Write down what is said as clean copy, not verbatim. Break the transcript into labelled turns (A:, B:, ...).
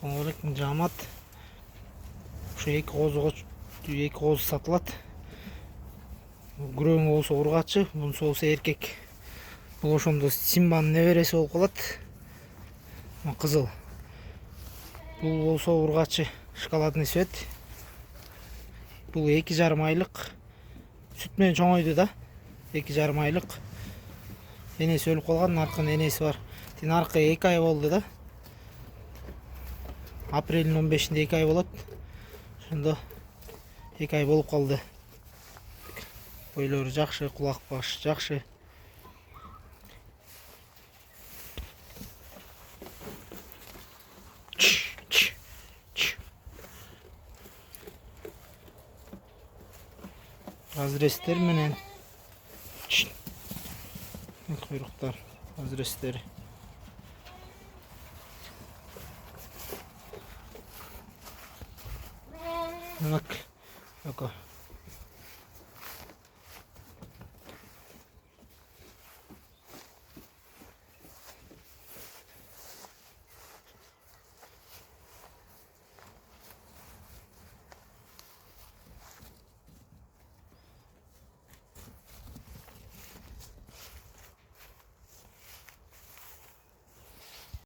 A: Ассалаумағалейкум, жамат. Ушу эки кооз сатылат. Күрөң болсо ургачы, мунусу болсо эркек. Бул ошондо Симбанын небереси болуп калат. Кызыл. Бул болсо ургачы, шоколадный цвет. Бул 2,5 айлык. Сүт менен чоңойду да. 2,5 айлык. Энеси өлүп калган, наркын энеси бар. Наркы 2 ай болду да. Апрелдин 15-inde 2 ай болот. Ошондо 2 ай болуп калды. Бойлору жакшы, кулак баш жакшы. Разрестер менен куйруктар, разрестери. Так,